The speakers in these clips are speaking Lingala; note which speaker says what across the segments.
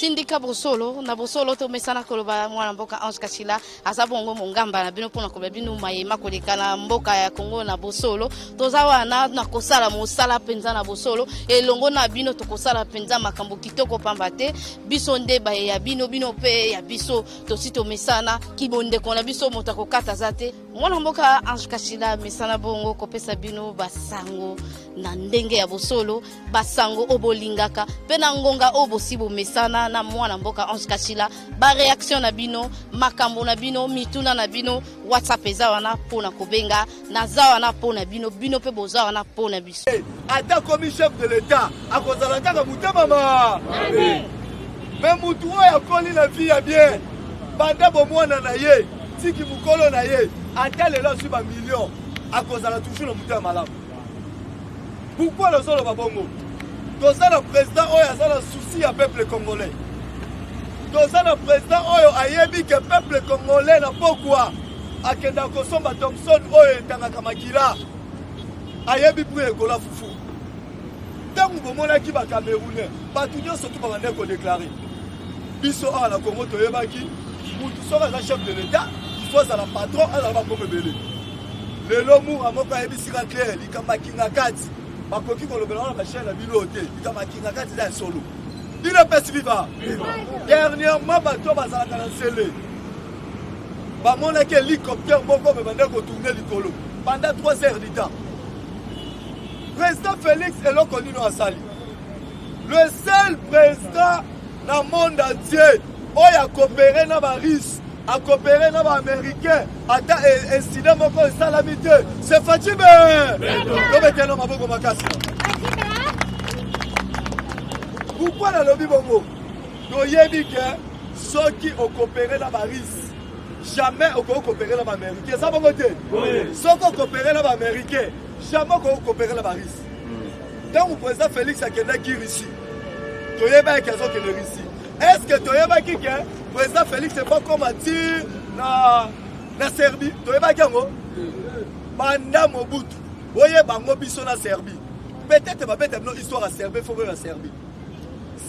Speaker 1: tindika bosolo na bosolo to mesana koloba mwana mboka Ange Kachila azabongo mongamba na bino pona koba bino mayema kolekana mboka ya Kongo na bosolo tozawa na kosala mosala penza na bosolo elongo na bino tokosala penza makambo kitoko pambate biso ndeba ya bino pe ya biso tosito mesana kibonde kona biso motako kata zate mwana mboka Ange Kachila mesana bongo kopesa bino basango na ndenge ya bosolo basango obolingaka pena ngonga obosibo mesana na mwana mboka Ange Kachila ba reaction na bino makambo na bino mituna na bino WhatsApp ezawana pona kobenga na zawana pona bino pe bozawana pona biso
Speaker 2: ata comme chef de l'état akozala kaka mutema ma mais mutu oyo akoli na vie ya bien banda bomwana na ye tiki mukolo na ye ata lelo su ba million akozala toujours na mutema malamu. Pourquoi le solo babongo? Toza le président oyo aza na souci ya peuple congolais. Toza le président oyo ayebi que peuple congolais na pourquoi akenda kosomba Thompson oyo etangaka makila ayebi pour ekola fufu. Tangu bomonaki ba Camerounais batu nyonso tu babande ko déclarer biso a na Congo toyebaki mutu soka aza chef de l'état il faut azala patron azala bakombe belé lelo mu amoko ayebisika clair likamba kinga kati bakoki kolobela na chaîne la biloté likamba kinga kati za solo il est viva dernièrement bato bazalaka na sele bamonaki hélicoptère moko me bande ko tourner likolo pendant 3 heures du temps. Président Félix eloko nino asali le seul président dans le monde entier oyo a coopéré na ba russe a coopéré na ba américain ata incident moko salamité c'est Fatima to betelo maboko makasi. Pourquoi na lobi bongo to yebi que ceux qui ont coopéré na ba russe jamais au coopéré na ba américain ça bongo te ceux qui ont coopéré na ba américain jamais au coopéré na ba russe. Donc le président Félix a kenda ki Russie to yeba que zo que le Russie. Est-ce que tu as dit que le président Félix n'est pas comme dire na Serbie? Tu as dit que Banda Mobutu, voyez bango biso na Serbie. Peut-être que notre histoire à Serbie, il faut voir la Serbie.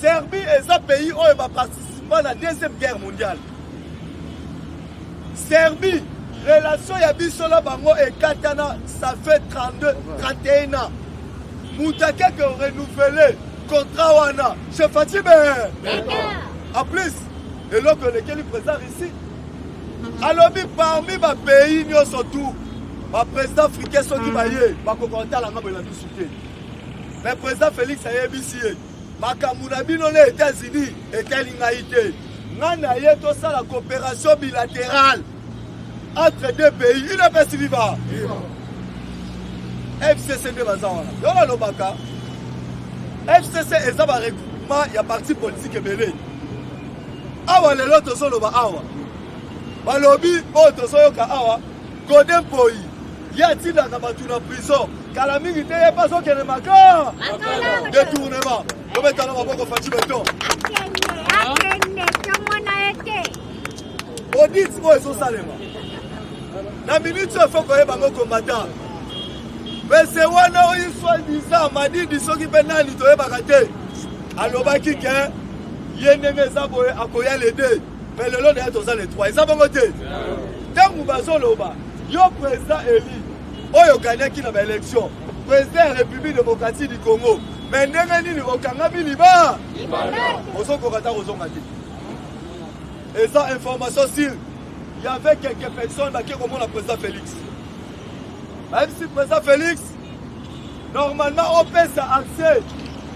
Speaker 2: Serbie est un pays où il va participer à la deuxième guerre mondiale. Serbie, relation ya biso la bango et Katana, ça fait 31 ans. Moutaka que renouvelé. Contrat wana c'est Fatima en plus et l'autre lequel il présente ici alors parmi les pays nous surtout le président africain sont qui baillé ma kokonta la ngabo la bisouté mais président Félix a yebisi makamuna bino les États-Unis et lingaité ngana yeto ça la coopération bilatérale entre deux pays une paix vivante FCC de bazana yona lobaka FCC est un regroupement, il y a parti politique et belé. Awa le loto solo ba awa. Balobi oto solo ka awa. Godem poi. Ya tila na batu na prison. Kalami ite ye pas okene maka. Détournement. Comme étant na boko fati beton. Akene tomona ete. Audit mo eso salema. Na minute faut ko yeba ngo combattant. Mais c'est wana oyi soi-disant madidi soki pe nani toyebaka te alobaki ke ye ndenge eza boye akoya les deux mais lelo nde toza les trois eza bongo te ntango bazoloba yo président eli oyo okanyaki na baélection président ya république démocratique du Congo mais ndenge nini okangami liba ozokoka ta kozonga te eza information sur il y avait quelques personnes baki komona président Félix. Même si le président Félix, normalement, on peut accès,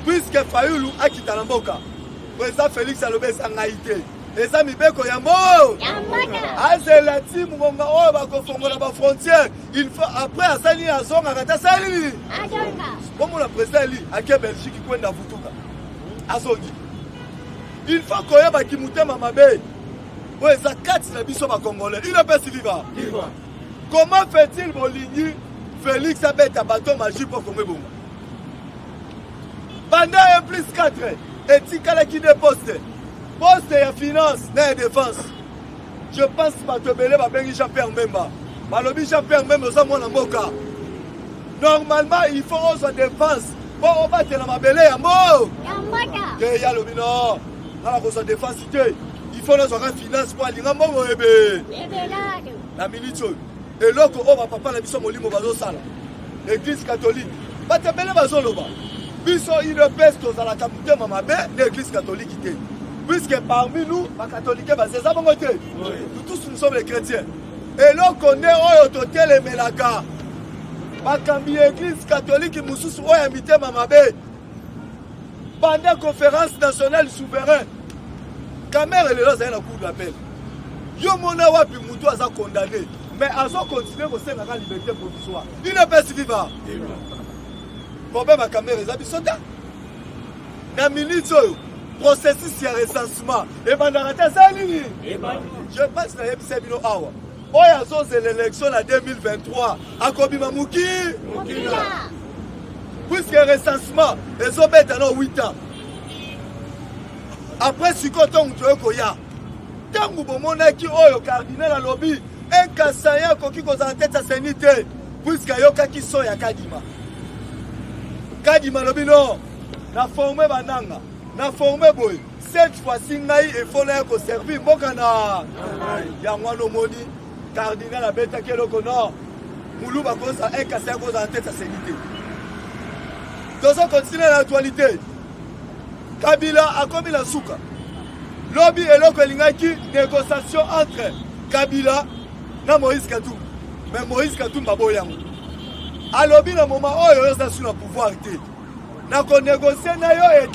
Speaker 2: puisque Fayoulou a quitté la Mboka. Le président Félix a le baisse en Haïti. Et ça, il faut Yambo. C'est la team où on va confondre la frontière. Il faut après, à Sali, à Zong, à Ratasali. Comme le président Ali, à quelle Belgique qui connaît la Voutouka. À Zongi. Il faut qu'on y ait qui moutait Mamabé. Oui, ça 4 la biso Congolais. Il est pas si vivant. Comment fait-il Moligny Félix a bête à bâton magique pour qu'on me bombe? Pendant 1 plus 4, et Tikala qui déposte. Poste et finance, et défense. Je pense que Batobele va bien Jean-Pierre Memba. Malobi Jean-Pierre Memba, ça mon amoka. Normalement, il faut aussi défense. Bon, on va te la mabele à mort. Il y a le bino. à la défense, il faut nous avoir finance pour aller la minute. Et là, on va papa la mission molimo bazo sala. L'église catholique. Pas te belle bazo loba. Biso il pèse dans la capitale mamabe l'église catholique. Puisque parmi nous, les catholiques, c'est ça, nous tous nous sommes les chrétiens. Et là, on est au total et Melaka. L'église catholique, nous sommes invités mamabe. Pendant la conférence nationale souveraine, Camer est là, c'est un coup d'appel. Yomona wapi mutu a condamné. Mais ils ont continué à faire la liberté provisoire. Il ne peut se vivre. Problème à Camer, ils ont dit ça. Dans la minute, processus de recensement. Et pendant la je pense que c'est Bino Awa. Oh, il y a l'élection en 2023. À Kobima Mouki. Puisque le recensement, ils ont fait dans 8 ans. Après, si on a tant que le cardinal a lobby, un kassaïen qui est en tête à sanité, puisque yoka qui sont ya Kadima. Kadima lobby non, na formé bananga, na formé boy. Cette fois-ci, il faut que servir Mokana. Yangwano Moni, cardinal a bêta qui est le non. Moulou va cause un kassaïen qui est en tête à sanité. Nous allons continuer l'actualité. Kabila a commis la souka. Lobby et l'Okolingaki, négociation entre Kabila et Moïse Katou. Mais Moïse Katou n'a pas boyang. A lobby, dans le moment où il y a sur le pouvoir, il a négocié et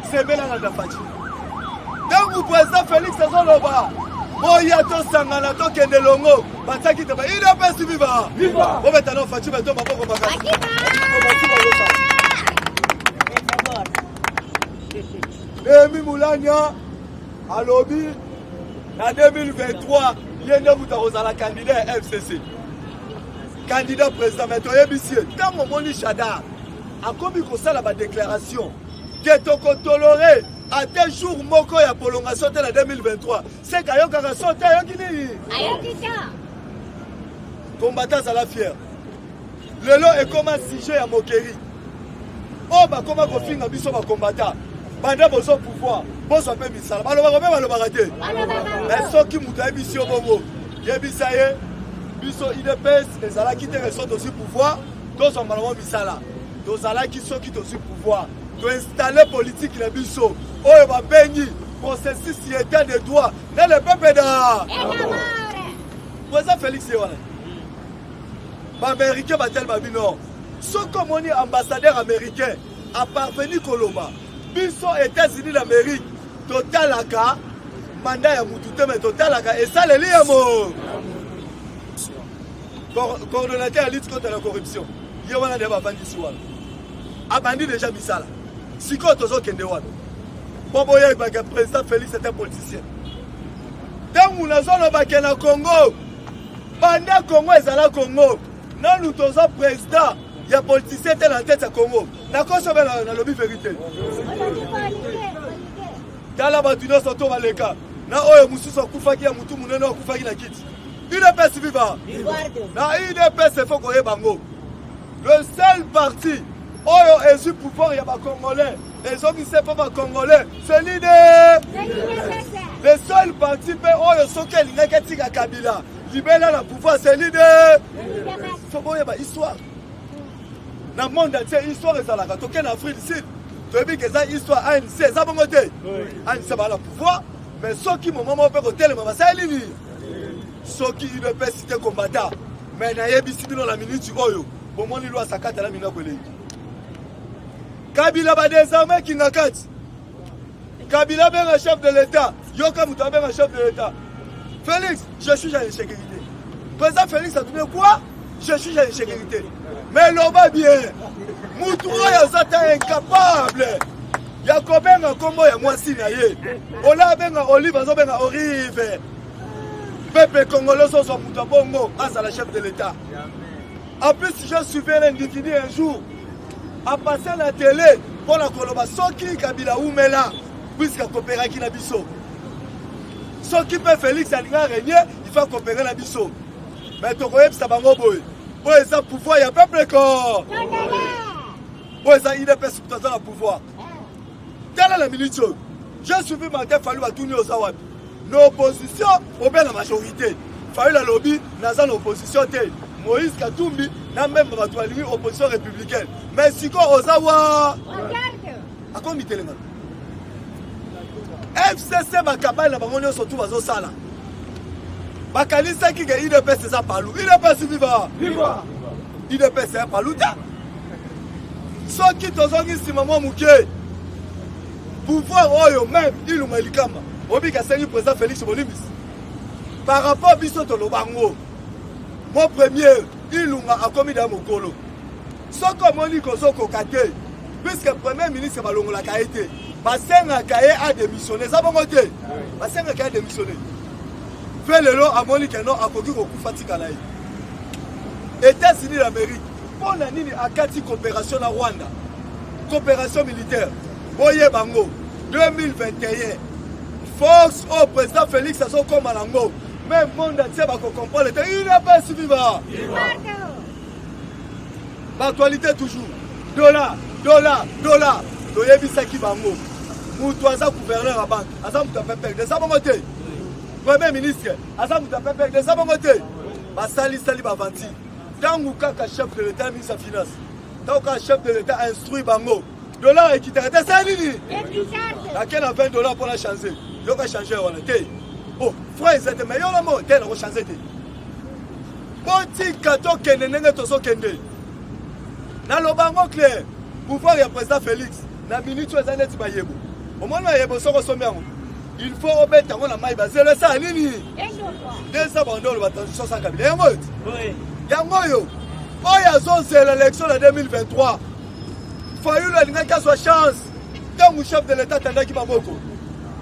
Speaker 2: c'est bien la Dafati. Donc, le président Félix Azoloba, Moyato Sanganato Kendelongo, Bataki Taba, il a pas suivi. Viva! On va t'en faire Fatima, Thomas Boko. Emi Moulania, à lobby, en 2023, il y a un candidat FCC. Candidat président, mais tu es ici. Quand mon Chada a commis la déclaration, qui est toléré à tel jour, Moko et prolongation de la 2023. C'est qu'il y a un sauté à combattant à la fière. Le lot est comme un sujet à Mokeri. Oh, bah, comment on finit à Bissot combattant? Pendant que vous pouvoir, vous avez mis ça. Mais ceux qui m'ont dit mission Bobo, Yebisaye, Bissot IDPS, les ala qui sont aussi pouvoir, tous ont malheureusement mis ça là. Tous ala qui sont aussi pouvoir. De installer politique les Bissot. Oh, il va bénir, processus état de droit. Dans le peuple d'art. Président Félix Yéwana. Américain va tellement bien non. Ce comme on est ambassadeur américain, a parvenu Colomba. Biso États-Unis d'Amérique, total aka, mandat ya Moutouté, mais total aka, et ça le lit à mon coordonnateur à lutte contre la corruption. Il y a un débat bandit sur a bandit déjà mis ça là. Si quand on kende wana. Bobo ya le président Félix est un politicien. Dans mon zone au na Congo, pendant Congo et Zala Congo, non nous sommes président. Il y a politicien qui est en tête à Congo. N'a pas sauvé la lobby vérité. Dans la bataille, nous sommes à l'écart. Nous sommes à Koufaki, nous sommes à Koufaki la quitte. Il est pas vivant. Il est pas c'est faux qu'on est bango. Le seul parti où il y a pouvoir, il y a des Congolais. Les hommes qui ne sont pas Congolais, c'est l'idée. Le seul parti où il y a des Kabila. Libérer le pouvoir, c'est l'idée. Il faut voir l'histoire. Dans le monde entier, l'histoire est là. Quand on est en Afrique du Sud, tu as vu que cette histoire ANC, c'est ça bon côté. ANC va le pouvoir, mais ceux qui m'ont fait côté, c'est l'ennemi. Ceux qui ne peuvent citer combattant, mais il y a des dans la minute oyo. Pour moi, il doit s'accater la minute collègue. Kabila va désormais qui n'a qu'à. Kabila est un chef de l'État. Yoka Moutabé est un chef de l'État. Félix, je suis à l'insécurité. Président Félix a donné quoi? Je suis à l'insécurité. Mais l'homme va bien. Moutoua est incapable. Il y a combien de combo et moi si naïe. On a bien Olive, on a bien Olive. Peuple congolais sont son Moutabongo, à la chef de l'État. En plus, je suivi un individu un jour, à passer à la télé pour la coloration qui Kabila ou Mela, puisqu'il a coopéré avec la Bisso. Ce qui peut Félix Alinga régner, il faut coopérer la Bisso. Mais tu connais ça bango boy. Pour ça pouvoir, il y a peuple corps. Pour ça il est pas sous le pouvoir. tala la minute j'ai suivi Martin Fayulu batuni ozawapi l'opposition au bien la majorité Fayulu la lobby naza l'opposition te Moïse Katumbi na même batwali opposition républicaine mais siko ozawa a quoi mitelenga FCC bakabali na bango nyonso tu bazosala bakanisaki ke IDPS eza palu IDPS viva IDPS eza palu ta soki tozongi nsima mwa moke pouvoir oyo même ilunga likama obika sengi président Félix Bolimbis par rapport biso tolobango mon premier ilunga akomi da mokolo soko moni kozokoka te puisque premier ministre balongolaka ye te basengaka ye a démissionné eza bongo te basengaka ye a démissionné fe lelo amoni ke no akoki kokufa tikala ye États-Unis d'Amérique mpona nini akati coopération na Rwanda coopération militaire boye bango 2021 force au président Félix azokoma nango même monde entier bakocomprendre te il n'est pas suivant l'actualité toujours dollar toyebisaki bango mutu aza gouverneur ya banque aza mutu apepeke eza bongo te premier ministre aza mutu apepeke eza bongo te basalisali bavanti ntango kaka chef de l'état ministre ya finance ntango kaka chef de l'état instruit bango dollar ekitaka te sa nini ake na $20 mpona change yoka change wana te oh franc eza te mais yo lamo te nako change te botika tokende ndenge tozokende nalobango clair pouvoir ya président Félix na minute eza neti bayebo omona yebo soko somi yango il faut obeta yango na mai bazelo esa nini desa bandolo ba transition sans kabila yango yango yo oyo azozela l'élection na 2023 Fayulu alingaki azwa chance ntango chef de l'état atandaki maboko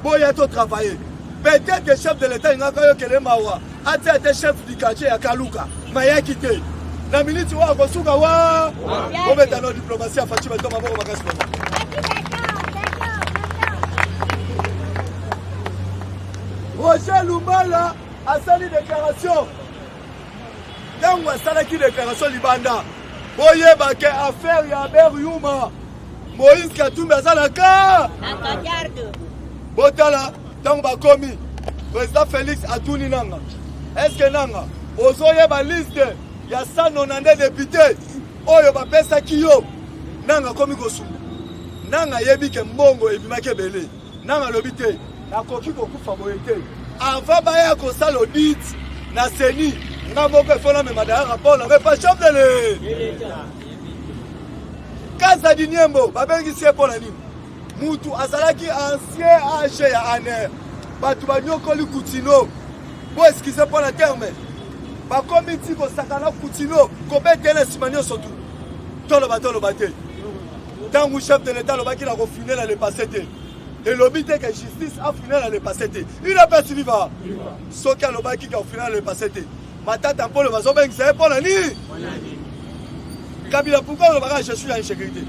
Speaker 2: boya to travailler peut-être que chef de l'état alingaki oyokele mawa ati ate chef du quartier ya Kaluka mayaki te na minute oyo akosuka wa obeta no diplomatie afaci bato maboko makasi Roger Lumbala asali déclaration ntango asalaki déclaration libanda boyebake affaire ya Aber Yuma Moïse Katumbi aza na ka botala ntango bakomi président Félix atuni nanga est-ce que nanga ozoyeba liste ya 192 députés oyo bapesaki yo nanga komi kosunga nanga yebi ke mbongo ebimaki ebele nanga lobi te nakoki kokufa boye te avant baya kosala audit na seni nga moko efona mema daya rapport na pas chef de l'État Kaza Diniembo babengisi ye mpona nini mutu azalaki ancien AG ya ANR bato banyokoli Kutino bo eskize mpona terme bakomi ti kosakana Kutino kobetela nsima nyonso tu toloba te ntango chef de l'État alobaki na kofine na le passé te elobi te ke justice afine na le passé te il a pas suivi soki alobaki ka ofine na le passé te matata mpolo bazobengisa ye mpona nini Kabila pourquoi olobaka je suis en insécurité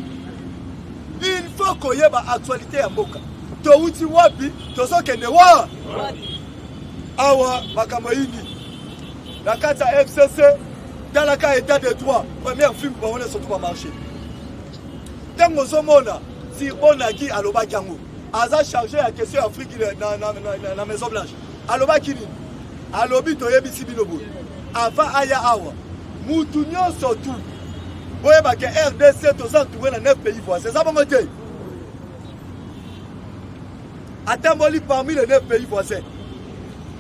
Speaker 2: il faut koyeba actualité ya mboka touti wapi tozokende wa awa makambo yingi na kati ya FCC talaka état de droit première film bango nyonso to bamarché ntango ozomona Sirponaki alobaki yango aza chargé ya question ya Afrique na Maison Blanche alobaki nini alobi toyebisi bino boye avant aya awa mutu nyonso tu boyebake RDC toza entouré na 9 pays voisins eza bongo te atamboli parmi les 9 pays voisins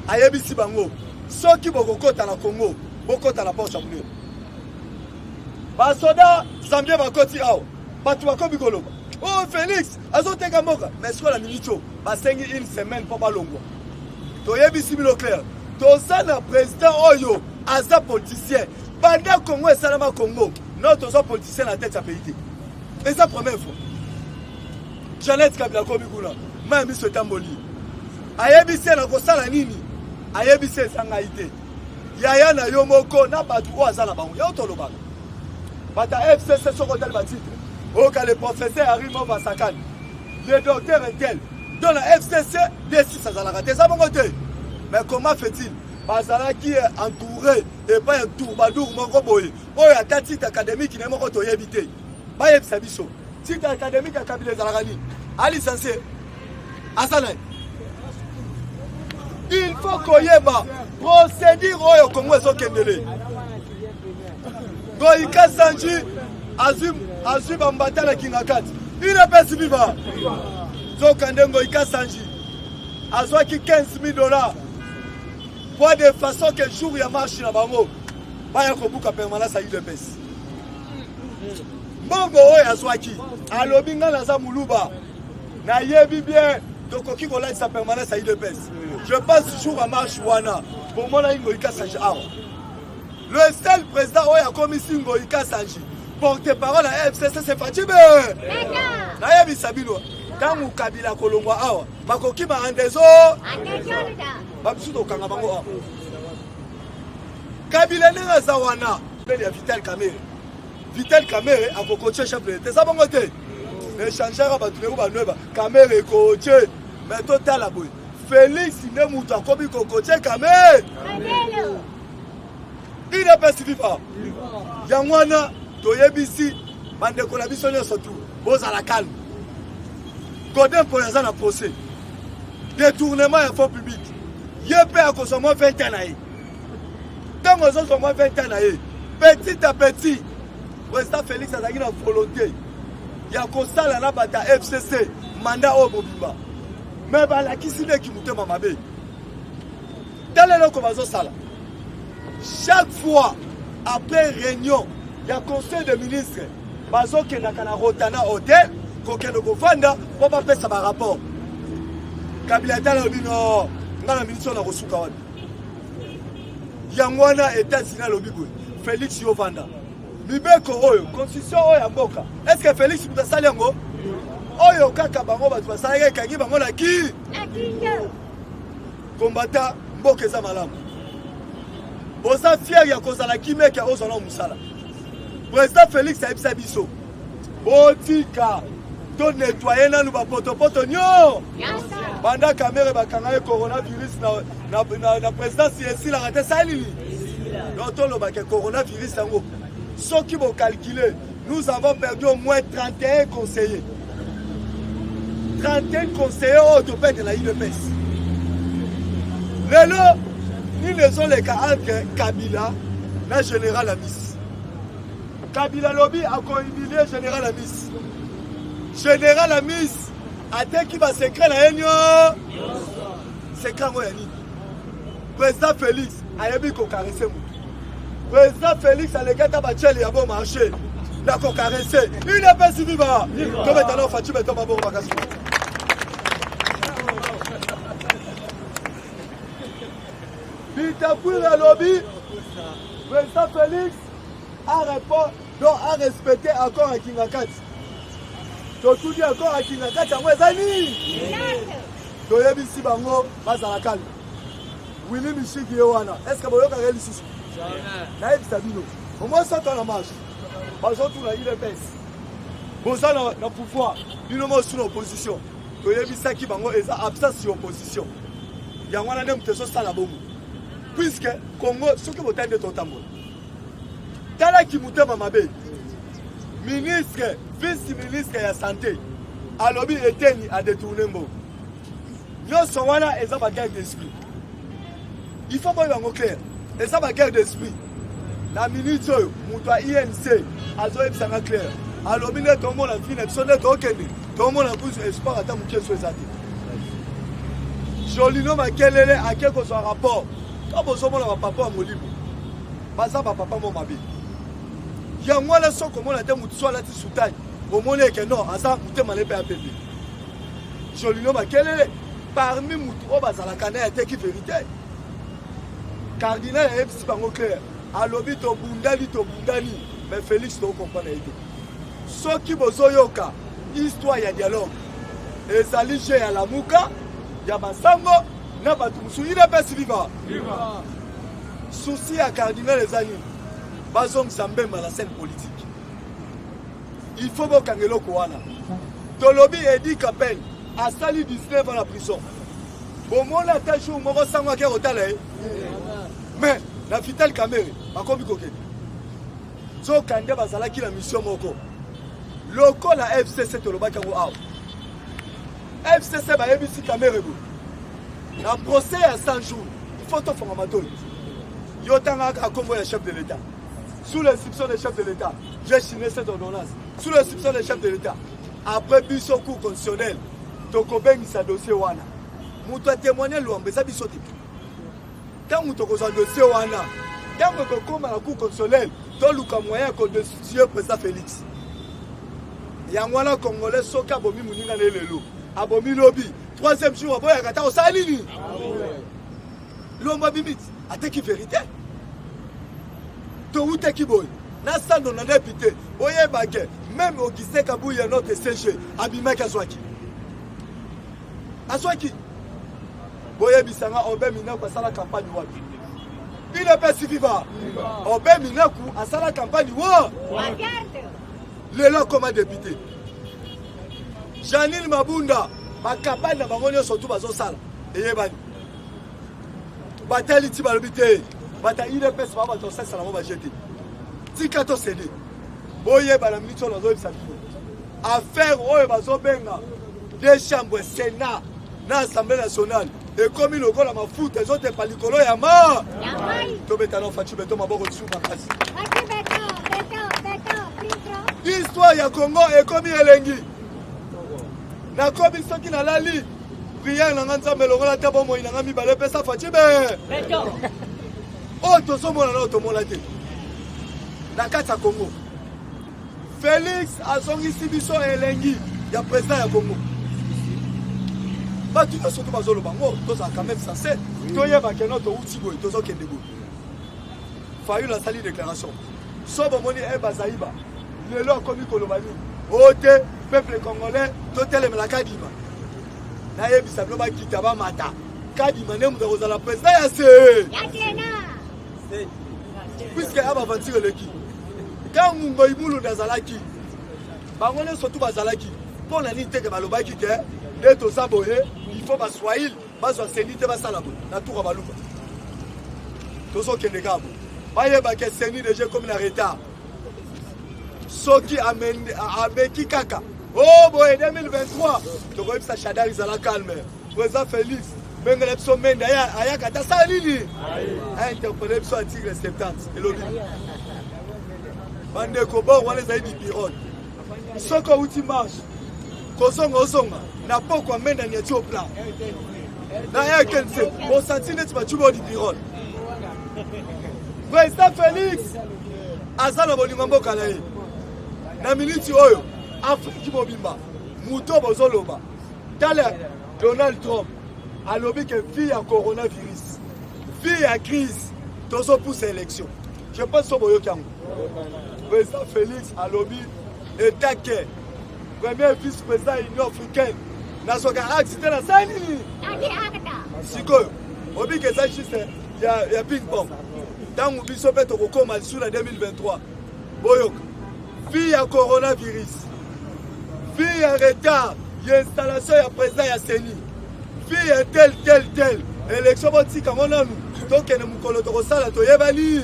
Speaker 2: ayebisi bango soki bokokota na Congo bokota na Port Chablais basoda Zambie bakoti awa bato bakomi koloba oh Félix azoteka mboka mais sikola minitio basengi une semaine mpo balongwa toyebisi bino clair toza na président oyo aza politicien banda Congo esalama Congo non toza politicien na tête ya pays te eza première fois Jeannette Kabila komi kuna mayebisi etamboli ayebisi na kosala nini ayebisi ezangai te yaya na yo moko na bato oyo aza na bango yo tolobaka bata FCC soko tali batitre oyoka le professeur Arimo Vasakani le docteur Intel dans la FCC D6 azalaka te eza bongo te mais comment fait-il bazalaki entouré et pas un tourbadour moko boye oyo ata titre académique ne moko toyebi te bayebisa biso titre académique ya Kabila ezalaka nini a licencié Asana. Il faut qu'on y ait procédure au Congo et au Kendele. Goïka Sanji Azum Bambatala Kingakat. Il n'est pas si vivant. Zokande Goïka Sanji Azwaki $15,000 pour de façon que le jour il y a marché dans Bango. Baya Kobuka permanence à UDPS. Bongo Oya Azwaki. Alobinga Naza Muluba. Na yebi bien. Donc, qui a sa permanence à UDPS. Je passe toujours à marche Wana. Pour moi, il y a Sanji. Le seul président qui a commis Ngoïka Sanji. Porte-parole à FCC, c'est Fatime. Nayebi Sabino. Quand vous Kabila Kolombo, Makoki m'a rendu des eaux. Babsuto Kangabango. Kabila n'est pas Wana. Il y a Vital Kamere. Vital Kamere a coaché chef de l'État. Ça va monter. Les changeurs à battre Kamere est coaché. Mais total à bout. Félix n'est pas comme coaché Kamere. Il n'est pas si vivant. Yangwana, Toyebisi, Bandeko la Bissonne surtout. Bose à la calme. Godin pour les ans à procès. Détournement et fonds publics. Yepé à cause de moi 20 ans. Tant que nous sommes 20 ans. Petit à petit, président Félix a une volonté. Il y a constat là bata FCC mandat au Bobimba. Mais bah la qui s'est qui monte mamabe. Tel est le commenzo sala. Chaque fois après réunion, il y a conseil de ministres. Bazo qui n'a qu'à rotana hôtel, qu'on ne venda pour pas faire ça par rapport. Kabila tala bino, ngala ministre na rosuka wadi. Yangwana États-Unis lobigo. Félix Yovanda. Mibeko oyo, constitution oyo ya mboka. Est-ce que Félix Moutasali yango? Oyo kaka bango batu basala kangi bango na ki? Combattant mboka eza malamu. Boza fier ya kozala kimeka ozala musala. Président Félix a ebisa biso. Botika to nettoyer nanu ba poto nyo. Banda caméra bakanga e coronavirus na présidence ici la raté sali. Donc on le coronavirus yango. Ceux qui vont calculer, nous avons perdu au moins 31 conseillers. 31 conseillers au topé de la UDPS. Lelo, nous les les cas entre Kabila et Général Amis. Kabila Lobby a coïndiné Général Amis. Général Amis a été qui va s'écrire la réunion. C'est quand moi Yannick. Président Félix a eu qu'on caresse moi. Président Félix a les gars tabachel a bon marché. D'accord caressé. Il n'est pas si vivant. Comme étant Fatih mais Thomas bon vacation. Pitapouille le lobby. Président Félix a répondu, donc a respecté encore à Kingakat. Tout dit encore à Kingakat à moi Zani. Donc il y a ici bango bazalakal. Willy Michiki Yowana. Est-ce que vous avez réalisé? Naïf Sabino. Au moins ça dans la marche. Par exemple, on a eu les pèses. Bon, ça dans le pouvoir. Nous sommes sous l'opposition. Il y a des gens qui sont absents sur l'opposition. Il y a un homme qui est sur la bombe. Puisque Congo, ce qui est de ton tambour. Tala qui mouté Mamabe. Ministre, vice-ministre de la santé. À l'objet éteint à détourner. Nous sommes là et ça va guerre d'esprit. Il faut voir clair. Et ça va guerre d'esprit. La minute, Moutoua INC, Azoïb Sanga clair. À l'objet, tout le monde a fini, tout le monde a plus d'espoir à ta mouille sur les athées. Jolino m'a quel est à quel que soit rapport. Quand vous avez un papa à mon libre, ça va papa mon mabé. Il y a moi là, sans comment la dame soit là, tu soutailles. Au moins, que non, à ça, vous t'es mal payé. Jolino m'a quel est parmi Moutoua, la canette qui vérité. Cardinal est si pas clair. À l'objet, to bundani, mais Félix ne comprend pas. Ceux qui bozoyoka, histoire, il y a dialogue. Et ça lige à la mouka, il y a Massango, n'a pas tout. Il n'est pas si vivant. Souci à Cardinal les amis. Bazong Sambem à la scène politique. Il faut que Kangelo Kouana. Tolobi Edi Kapel a sali 19 ans à la prison. Bon, mon attache au Moro Sangwa qui est au Talé. Mais la Vital Kamere, à quoi vous coquez? So Kande Basala qui la mission Moko. Loko la FCC Toloba Kango Ao. FCC bayebisi caméra na procès à 100 jours il faut faire amatoli yo tanga à Congo ya chef de l'État sous l'instruction des chefs de l'État j'ai signé cette ordonnance sous l'instruction des chefs de l'État après biso cour constitutionnel tokobengisa dossier wana mutu a témoigné lwambe eza biso te ntango tokozwa dossier wana ntango tokóma na cour constitutionnel toluka moyen kodestituer président Félix yango wana congolais soki abomi moninga na elelo abomi lobi troisième jour aboyaka ta osala nini lomba bimiti ateki vérité touteki boye na sando na député oyebake même Augustin Kabuya notre CG abimaki azwaki boyebisanga Obe Minaku asala campagne wapi il est pas si vivant Obe Minaku asala campagne wa lelo comme député Janine Mabunda ba campagne na bango nyonso tu bazosala eyebani batali ti balobi te bata il est pas si ba to sala mo ba jeter tika to cédé boyeba na minute oyo nazoyebisa bino affaire oyo bazobenga des chambres Sénat na Assemblée nationale ekomi lokola mafuta ezotepa likolo ya ma tobetana faci beto maboko tsu makasi histoire ya Congo ekomi elengi nakomi soki nalali priere nanga nzambe longola te bomoi nanga mibale epesa faci be oyo tozomona na oyo tomona te na kati ya Congo Félix azongisi biso elengi ya président ya Congo bato nyonso to bazoloba ngo tozala quand même sensé toyebake no touti boye tozokende boye Fayulu asali déclaration so bomoni bazaiba lelo akomi koloba nini oyo te peuple congolais totelemela Kadima nayebisa bino bakita bamata Kadima nde moto akozala président ya se puisque abavantir eleki ntango Ngoi Mulunda azalaki bango nyonso tu bazalaki mpo na nini teke balobaki te nde toza boye il faut baswahili bazwa seni te basala boye na tour ya baluka tozokende kabo bayebake seni deja komi na retard soki ameki kaka o boye 2023 tokoyebisa Shadari ezala calme président Félix bengele biso mende ayaka ta sala nini ainterpele biso article 70 elobi bandeko bon wana ezali bipirone soki outi marche kozonga ozonga na poko amenda ni ati au plan na yakense osanti neti bacubi o bipirone président Félix aza na bolingo mboka na ye na miniti oyo Afrique mobimba muto bozoloba tala Donald Trump alobi ke vie ya coronavirus vie ya crise tozopousa élection je pense so boyoki yango président Félix alobi etake premier vice-président Union africaine nasoka accident na sani sikoyo obi ke za juste ya ping pong tangu biso pe tokokoma lisu na 2023 boyoka vie ya coronavirus vie ya retard ya installation ya président ya CENI vie ya tel élection botika ngo nanu tokende mokolo tokosala toyebani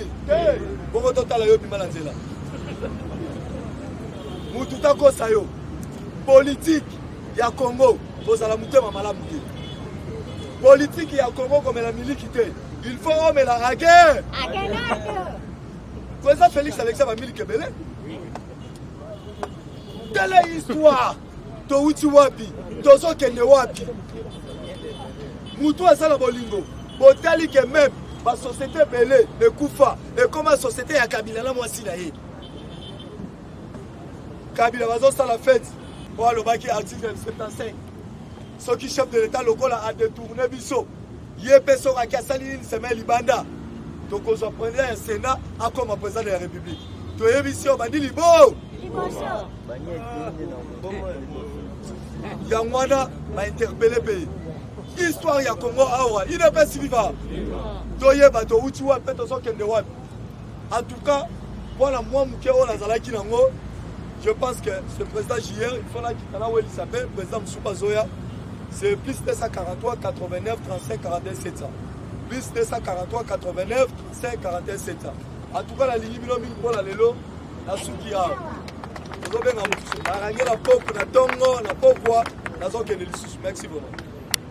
Speaker 2: bongo totala yo bima na nzela mutu takosa yo politique ya Congo bozala mutema malamu te politique ya Congo komela miliki te il faut omela la guerre président Félix Alexis ba miliki ebele telle histoire touti wapi tozokende wapi mutu asala bolingo botali ke même ba société belé ekufa et comme société ya Kabila na mwasi na ye Kabila bazosala fête po alobaki article 75 soki chef de l'état lokola a détourné biso ye pe soki asali une semaine libanda tokozwa président ya Sénat akoma président de la République toyebisi yo bandi libo yango wana bainterpele pe histoire ya Congo awa il n'est pas si vivant toyeba touti wapi mpe tozokende wapi en tout cas mpona mwa moke oyo nazalaki nango je pense que ce président JR il faut là qu'il tala weli s'appelle président Moussouba Zoya c'est plus 243 89 35 41 700 plus 243 89 35 41 700 en tout cas la ligne bino mingi mpona lelo na suki awa tozobenga mosusu narange na poko na tongo na pokwa nazokende lisusu merci vraiment